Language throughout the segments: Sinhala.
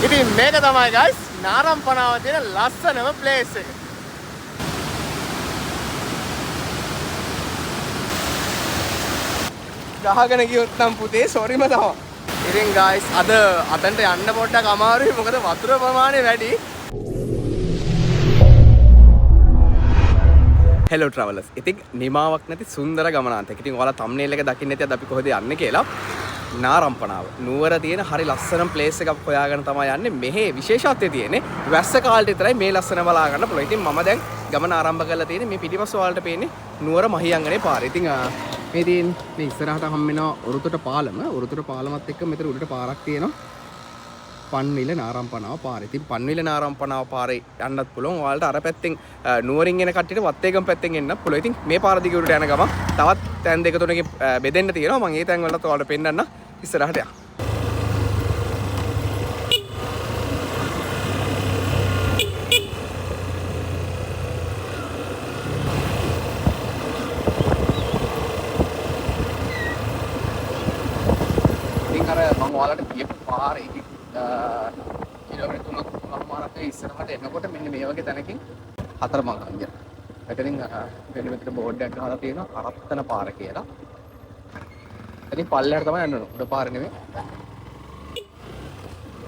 ඉතින් මේක තමයි guys නාරම්පනාව තියෙන ලස්සනම place එක. ගහගෙන ගියොත් නම් පුතේ සොරිම තමයි. ඉතින් guys අද අතන්ට යන්න පොඩ්ඩක් අමාරුයි මොකද වතුර ප්‍රමාණය වැඩි. Hello travelers. ඉතින් නිමාවක් නැති සුන්දර ගමනාන්තයක්. ඉතින් ඔයාලා thumbnail එක දකින්න ඇති අද අපි කොහෙද යන්නේ කියලා. නාරම්පනාව. නුවර තියෙන හරි ලස්සන place එකක් හොයාගෙන තමයි යන්නේ. මෙහි විශේෂත්වය තියෙන්නේ වැස්ස කාලේ විතරයි මේ ලස්සන බලා ගන්න පුළුවන්. ඉතින් මම දැන් ගමන ආරම්භ කරලා තියෙන්නේ මේ පිටිපස්ස ඔයාලට පේන්නේ නුවර මහියංගනේ පාරේ. ඉතින් මේ තියෙන මේ ඉස්සරහට හම් වෙනවා උරුතට පාලම. උරුතට පාලමත් එක්ක මෙතන උඩට පාරක් තියෙනවා. පන්විල නාරම්පනාව පාරේ. ඉතින් පන්විල නාරම්පනාව පාරේ යන්නත් පුළුවන්. ඔයාලට අර පැත්තෙන් නුවරින් එන කට්ටියට වත්තේගම පැත්තෙන් එන්නත් පුළුවන්. ඉතින් මේ පාර දිගේ උඩට යන ගම තවත් තැන් දෙක තුනකින් බෙදෙන්න තියෙනවා. මම ඒ තැන් වලත් ඔයාලට පෙන්නන්න ඉස්සරහට යන්න. ඉතින් අර මම ඔයාලට කියපු පාරේ කිලෝමීටර් 3.5ක් ඉස්සරහට එනකොට මෙන්න මේ වගේ තැනකින් හතරමං අංගය. එතනින් වෙන මෙතන බෝඩ් එකක් ගහලා තියෙනවා අරත්තන පාර කියලා. එතනින් පල්ලෙහාට තමයි යන්න ඕන. උඩ පාර නෙමෙයි.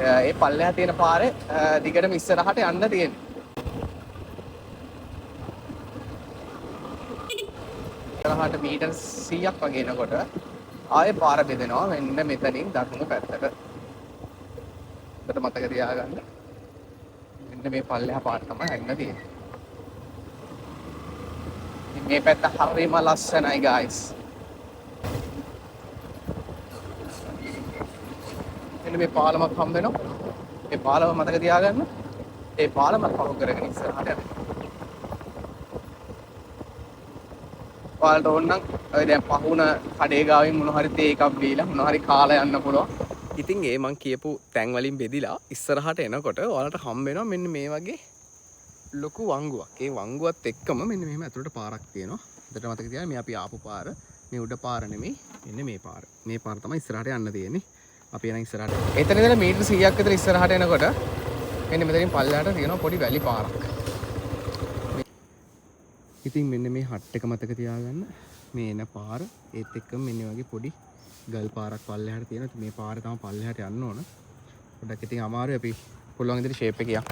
ඒ පල්ලෙහා තියෙන පාරේ දිගටම ඉස්සරහට යන්න තියෙනවා. ඉස්සරහට මීටර් 100ක් වගේ එනකොට ආයේ පාර බෙදෙනවා මෙන්න මෙතනින් දකුණු පැත්තට. මතක තියාගන්න. මෙන්න මේ පල්ලෙහා පාර තමයි යන්න තියෙන්නේ. ඉතින් මේ පැත්ත හරිම ලස්සනයි guys. මෙන්න මේ පාලමක් හම්බ වෙනවා. මේ පාලම මතක තියාගන්න. ඒ පාලමත් පහු කරගෙන ඉස්සරහට යන්න. ඔයාලට ඕන නම් ඔය දැන් පහුන කඩේ ගාවින් මොන හරි තේ එකක් බීලා මොන හරි කාලා යන්න පුළුවන්. ඉතින් ඒ මං කියපු තැන් වලින් බෙදිලා ඉස්සරහට එනකොට ඔයාලට හම්බ වෙනවා මෙන්න මේ වගේ ලොකු වංගුවක්. ඒ වංගුවත් එක්කම මෙන්න මෙහෙම ඇතුළට පාරක් තියෙනවා. එතන මතක තියාගන්න මේ අපි ආපු පාර. මේ උඩ පාර නෙමෙයි. මෙන්න මේ පාර. මේ පාර තමයි ඉස්සරහට යන්න තියෙන්නේ. අපි යන ඉස්සරහට. එතන ඉඳලා මීටර 100ක් විතර ඉස්සරහට එනකොට මෙන්න මෙතනින් පල්ලෙහාට තියෙනවා පොඩි වැලි පාරක්. ඉතින් මෙන්න මේ හට් එක මතක තියාගන්න. මේ එන පාර ඒත් එක්කම මෙන්න වගේ පොඩි ගල් පාරක් පල්ලෙහාට තියෙනවා. මේ පාරේ තමයි පල්ලෙහාට යන්න ඕන. පොඩ්ඩක් ඉතින් අමාරුයි අපි පුළුවන් විදිහට ෂේප් එක යන්න.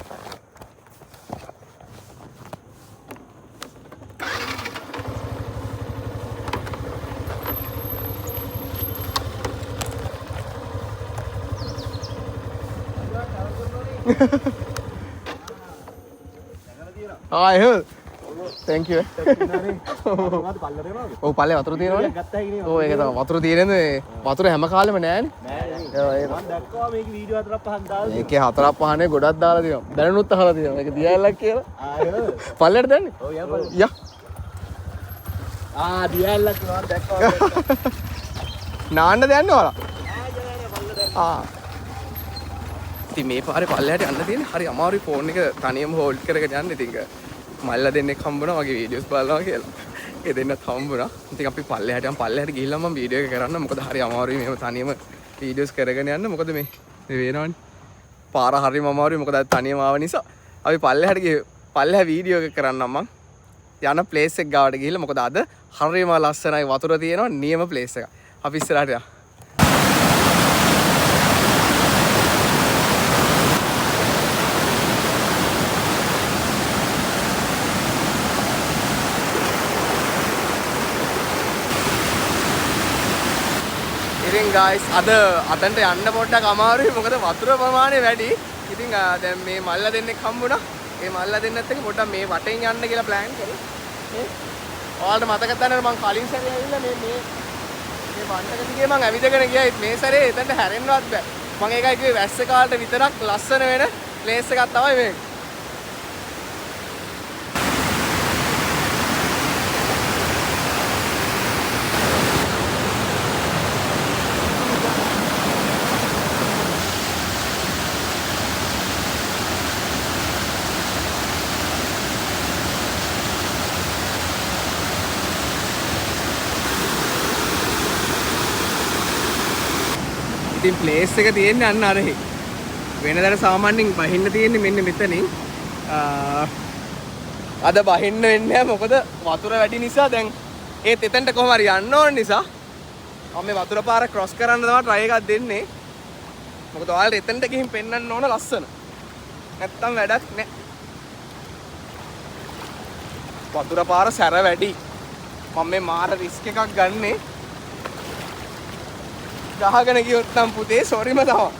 එහෙම. Thank you. ඔව් පල්ලේ වතුර තියෙනවනේ. ඔව් ඒක තමයි වතුර තියෙනනේ. වතුර හැම කාලෙම නෑනේ. නෑ. මම දැක්කවා මේක වීඩියෝ 4ක් 5ක් දාලා. මේකේ 4ක් 5නේ ගොඩක් දාලා තියෙනවා. දැනුත් අහලා තියෙනවා. මේක දියැලක් කියලා. පල්ලෙට දැන්නේ? ඔව් යා. දියැලක් නෝ දැක්කවා. නාන්න දැන්නේ ඔයාලා? ඉතින් මේ පාරේ පල්ලෙහාට යන්න තියෙන්නේ හරි අමාරුයි ෆෝන් එක තනියම හෝල්ඩ් කරගෙන යන්න. ඉතින් මල්ලා දෙන්නෙක් හම්බුණා වගේ වීඩියෝස් බලනවා කියලා. ඒ දෙන්නත් හම්බුණා. ඉතින් අපි පල්ලෙහාට යන් පල්ලෙහාට ගිහිල්ලා මම වීඩියෝ එක කරන්න. මොකද හරි අමාරුයි මෙහෙම තනියම වීඩියෝස් කරගෙන යන්න. මොකද මේ වෙනවනේ. පාර හරිම අමාරුයි. මොකද තනියම ආව නිසා. අපි පල්ලෙහා වීඩියෝ එක කරන්නම් මං. යන ප්ලේස් එක ගාවට ගිහිල්ලා මොකද අද හරිම ලස්සනයි වතුර තියෙනවා නියම ප්ලේස් එක. අපි ඉස්සරහට යමු. ඉතින් guys අද අතන්ට යන්න පොඩ්ඩක් අමාරුයි මොකද වතුර ප්‍රමාණය වැඩි. ඉතින් දැන් මේ මල්ලා දෙන්නෙක් හම්බුණා. ඒ මල්ලා දෙන්නත් එක්ක පොඩ්ඩක් මේ වටෙන් යන්න කියලා ප්ලෑන් කරේ. ඔයාලට මතකද දැන් මම කලින් සැරේ ඇවිල්ලා මේ වණ්ඩක දිගේ මම ඇවිදගෙන ගියා. මේ සැරේ එතනට හැරෙන්නවත් බෑ. මම ඒකයි කිව්වේ වැස්ස කාලට විතරක් ලස්සන වෙන ප්ලේස් එකක් තමයි මේක. ඉතින් ප්ලේස් එක තියෙන්නේ අන්න අරහේ. වෙනදට සාමාන්‍යයෙන් බහින්න තියෙන්නේ මෙන්න මෙතනින්. අද බහින්න වෙන්නේ නැහැ මොකද වතුර වැඩි නිසා දැන් ඒත් එතනට කොහොම හරි යන්න ඕන නිසා මම මේ වතුර පාර ක්‍රොස් කරන්න තමයි try එකක් දෙන්නේ. මොකද ඔයාලට එතනට ගිහින් පෙන්වන්න ඕන ලස්සන. නැත්තම් වැඩක් නැහැ. වතුර පාර සැර වැඩි. මම මේ මාර රිස්ක් එකක් ගන්නෙ. ගහගෙන ගියොත් නම් පුතේ සොරිම තමයි.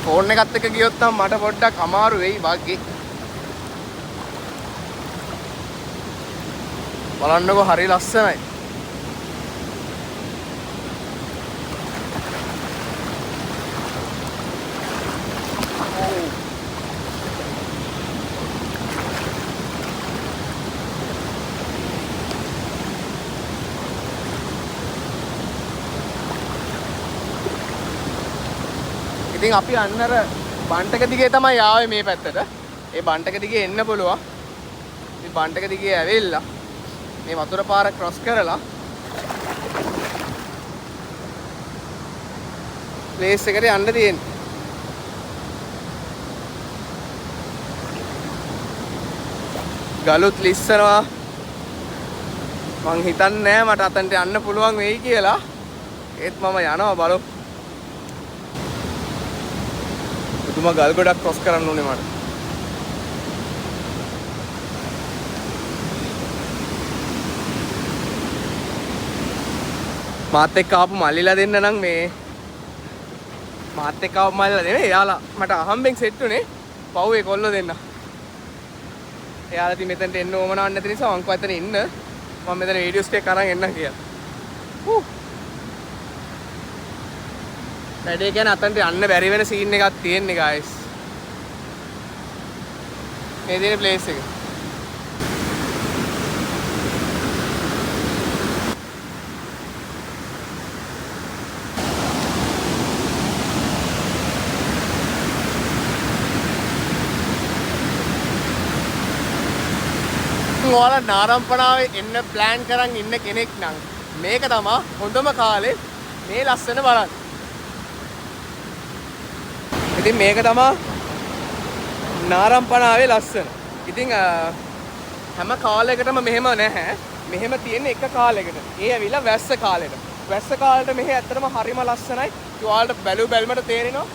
ෆෝන් එකත් එක්ක ගියොත් නම් මට පොඩ්ඩක් අමාරු වෙයි වාගේ. බලන්නකො හරි ලස්සනයි. ඉතින් අපි අන්නර බන්ටක දිගේ තමයි ආවේ මේ පැත්තට. ඒ බන්ටක දිගේ එන්න පුළුවන්. ඉතින් බන්ටක දිගේ ඇවිල්ලා මේ වතුර පාර ක්‍රොස් කරලා ප්ලේස් එකට යන්න තියෙන්නේ. ගලුත් ලිස්සනවා. මං හිතන්නේ නෑ මට අතන්ට යන්න පුළුවන් වෙයි කියලා. ඒත් මම යනවා බලමු. තුමා ගල් ගොඩක් ක්‍රොස් කරන්න ඕනේ මට. මාත් එක්ක ආපු මල්ලිලා දෙන්න නම් මේ මාත් එක්ක ආපු මල්ලිලා නෙමෙයි එයාලා මට අහම්බෙන් සෙට් උනේ පව්වේ කොල්ලෝ දෙන්න. එයාලා ඉතින් මෙතනට එන්න ඕමනාවක් නැති නිසා මං කොහෙතන ඉන්න මම මෙතන වීඩියෝස් ටික අරන් එන්නම් කියලා. වැඩේ කියන්නේ අතන්ට යන්න බැරි වෙන සීන් එකක් තියෙන්නේ guys. මේ තියෙන ප්ලේස් එක. ඔයාලා නාරම්පනාවේ එන්න ප්ලෑන් කරන් ඉන්න කෙනෙක් නම් මේක තමයි හොඳම කාලේ මේ ලස්සන බලන්න. ඉතින් මේක තමයි නාරම්පනාවේ ලස්සන. ඉතින් හැම කාලයකටම මෙහෙම නැහැ. මෙහෙම තියෙන්නේ එක කාලයකට. ඒ ඇවිල්ලා වැස්ස කාලෙට. වැස්ස කාලෙට මෙහෙ ඇත්තටම හරිම ලස්සනයි. ඔයාලට බැලුවට තේරෙනවා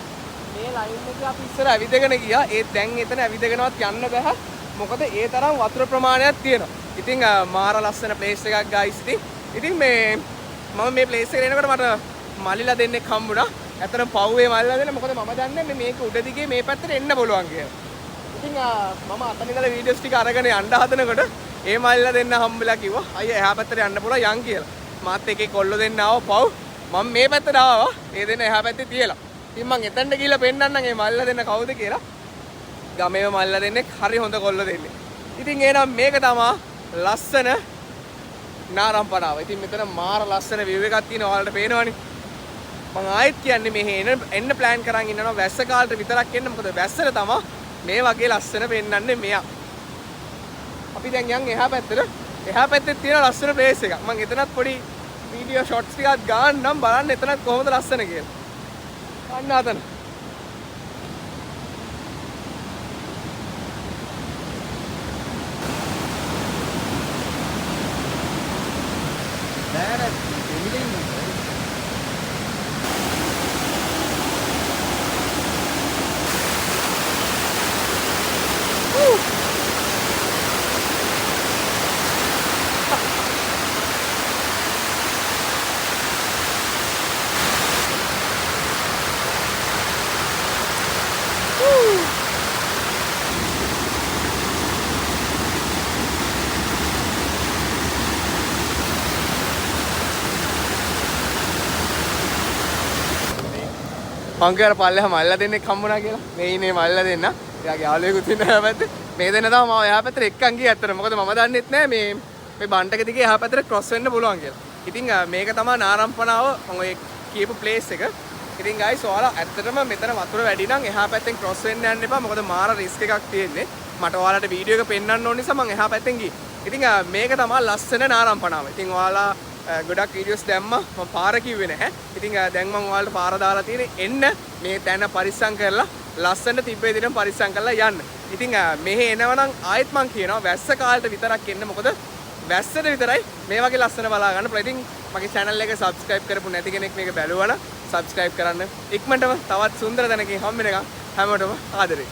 මේ ලයින් එකේ අපි ඉස්සර ඇවිදගෙන ගියා. ඒත් දැන් එතන ඇවිදගෙනවත් යන්න බෑ. මොකද ඒ තරම් වතුර ප්‍රමාණයක් තියෙනවා. ඉතින් මාර ලස්සන ප්ලේස් එකක් guys. ඉතින් මේ මම මේ ප්ලේස් එකට එනකොට මට මල්ලිලා දෙන්නෙක් හම්බුණා. ඇත්තටම පව්වේ මල්ලිලා දෙන්න මොකද මම දන්නේ මේක උඩ දිගේ මේ පැත්තට එන්න පුළුවන් කියලා. ඉතින් මම අතන ඉඳලා වීඩියෝස් ටික අරගෙන යන්න හදනකොට ඒ මල්ලිලා දෙන්න හම්බෙලා කිව්වා අයියා එහා පැත්තට යන්න පුළුවන් යන් කියලා. මාත් එකේ කොල්ලෝ දෙන්න ආවා පව්. මම මේ පැත්තට ආවා. ඒ දෙන්න එහා පැත්තේ තියලා. ඉතින් මං එතනට ගිහලා පෙන්නන්නම් මේ මල්ලිලා දෙන්න කවුද කියලා. ගමේම මල්ලිලා දෙන්නේ හරි හොඳ කොල්ලෝ දෙන්නේ. ඉතින් එහෙනම් මේක තමයි ලස්සන නාරම්පනාව. ඉතින් මෙතන මාර ලස්සන view එකක් තියෙනවා ඔයාලට පේනවනේ. මම ආයෙත් කියන්නේ මෙහෙ එන්න ප්ලෑන් කරන් ඉන්නවා වැස්ස කාලේට විතරක් එන්න. මොකද වැස්සට තමයි මේ වගේ ලස්සන පෙන්නන්නේ මෙයා. අපි දැන් යන් එහා පැත්තට. එහා පැත්තේ තියෙන ලස්සන ප්ලේස් එකක්. මම එතනත් පොඩි වීඩියෝ ෂොට්ස් ටිකක් ගන්නම් බලන්න එතනත් කොහොමද ලස්සන කියලා. අන්න අතන. මං කියවර පල්ලෙහා මල්ලා දෙන්නෙක් හම්බුණා කියලා. මේ ඉන්නේ මල්ලා දෙන්න. එයාගේ යාළුවෙකුත් ඉන්න එහා පැත්තේ. මේ දෙන්න තමයි මම එහා පැත්තට එක්කන් ගියේ අතට. මොකද මම දන්නෙත් නෑ මේ බන්ටක දිගේ එහා පැත්තට ක්‍රොස් වෙන්න පුළුවන් කියලා. ඉතින් මේක තමයි නාරම්පනාව මම ඔය කියපු ප්ලේස් එක. ඉතින් guys ඔයාලා ඇත්තටම මෙතන වතුර වැඩි නම් එහා පැත්තෙන් ක්‍රොස් වෙන්න යන්න එපා. මොකද මාර රිස්ක් එකක් තියෙන්නේ. මට ඔයාලට වීඩියෝ එක පෙන්වන්න ඕන නිසා මම එහා පැත්තෙන් ගියේ. ඉතින් මේක තමයි ලස්සන නාරම්පණාව. ඉතින් ඔයාලා ගොඩක් වීඩියෝස් දැම්මා. මම පාර කිව්වේ නැහැ. ඉතින් දැන් මම ඔයාලට පාර දාලා තියෙන්නේ එන්න මේ තැන පරිස්සම් කරලා ලස්සනට තිබ්බේ දිනම් පරිස්සම් කරලා යන්න. ඉතින් මෙහෙ එනවනම් ආයෙත් මම කියනවා වැස්ස කාලේට විතරක් එන්න. මොකද වැස්සට විතරයි මේ වගේ ලස්සන බලා ගන්න පුළුවන්. ඉතින් මගේ channel එක subscribe කරපු නැති කෙනෙක් මේක බැලුවා නම් subscribe කරන්න. ඉක්මනටම තවත් සුන්දර තැනකින් හම්බ වෙනකම් හැමෝටම ආදරේ.